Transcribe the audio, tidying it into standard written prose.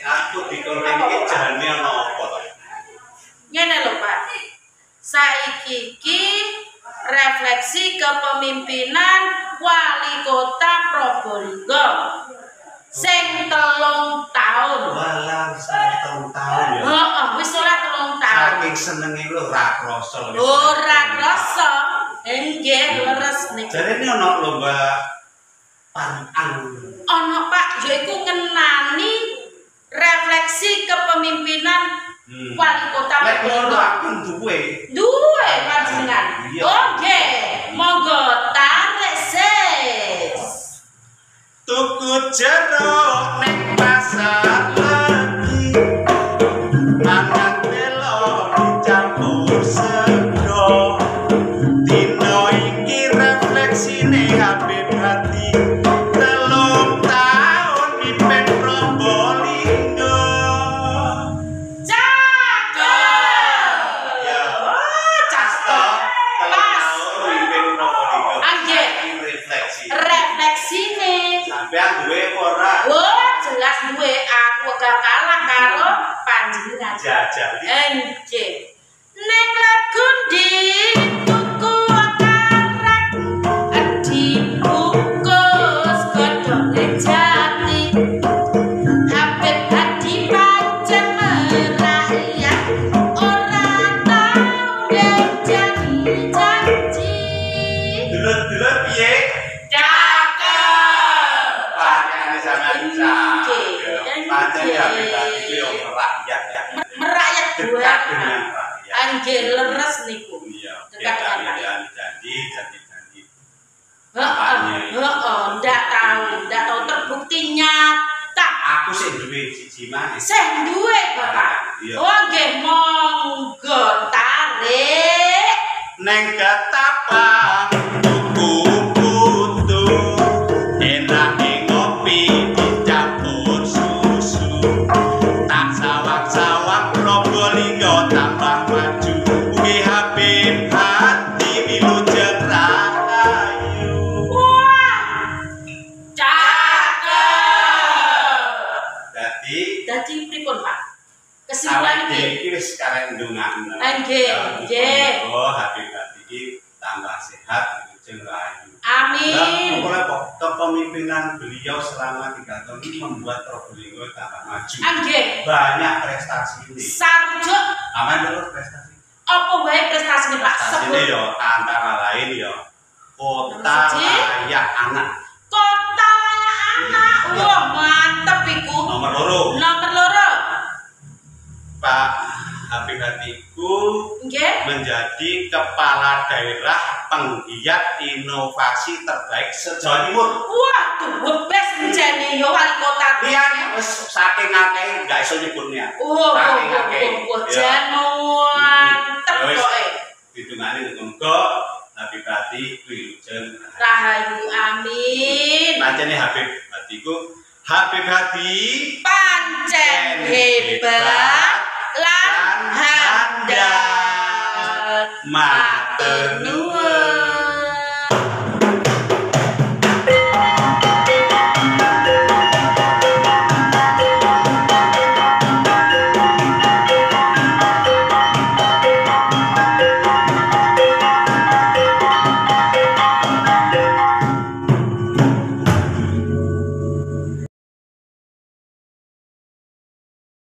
Aku dikonten iki jane ana apa to? Ngene lho, Pak. Saiki iki refleksi kepemimpinan Wali Kota Probolinggo sing 3 tahun. Walah, wis 3 tahun ya. Heeh, wis ora 3 tahun. Saking senenge lho ora krasa. Ora krasa. Nggih, leres niku. Jarene ana lomba parian. Ana Pak, yaiku ngenani refleksi kepemimpinan Wali Kota Probolinggo. Aku duwe panjenengan. Oke, monggo tarik sis. Tuku jeruk ning pasar lagi, mangan telo dicampur sego. Dino iki refleksine Habib Hati 3 tahun mimpin Probolinggo. Cakep. Ya, Cakep. 3 tahun mimpin Probolinggo. Anjir. Refleksi. Refleksine. Sampeyan duwe apa ora? Oh, jelas duwe. Aku gak kalah karo panjenengan. Jajali. Nggih. Nek lagu di tuku akarek dibungkus godhonge jati. Habib Hadi pancen merakyat ora tau janji-janji. Dulur-dulur piye? Cakep. Pakaiane sampeyan Nggih. Pancen ya pribadi iki yo merakyat ya. Merakyat Dekat banget. dengan rakyat. Anjir leres niku. Iya, Dekat dengan rakyat. janji. Ndak tahu terbukti nyata. Aku sih duwe siji maneh. Sing duwe Bapak. Iya. Oh nggih monggo tarik. Neng Ketapang tuku putu, enake ngopi dicampur susu. Tak sawang-sawang Probolinggo tambah maju. Kuwi Habib Hati wilujeng rahayu. Wah. Cakep. Dadi pripun Pak? awake Kesimpulan dhewe iki. iki wis kareng ndongakno. Nggih, nggih. Oh, Habib Hati iki tambah sehat wilujeng rahayu. Amin. Kepemimpinan beliau selama 3 tahun ini membuat Probolinggo tambah maju. Nggih. Banyak prestasi ini. Sarjo Aman dulu prestasi. apa wae prestasine Pak? Prestasi ini ya antara lain ya kota layak anak. Kota anak. Wah, mantep iku. Nomor 2. Nomor 2. Pak Habib Hatiku Nggih. menjadi kepala daerah penggiat inovasi terbaik se-Jawa Timur. Waduh, wes menjadi ya wali kota. Iya, wis saking akeh enggak iso nyebutnya. Saking akeh. Mantep kowe. Ditungani muga Habib Hati wilujeng Rahayu amin. pancene Habib Hatiku Habib Hati Pancen hebat lan handal. matur nuwun.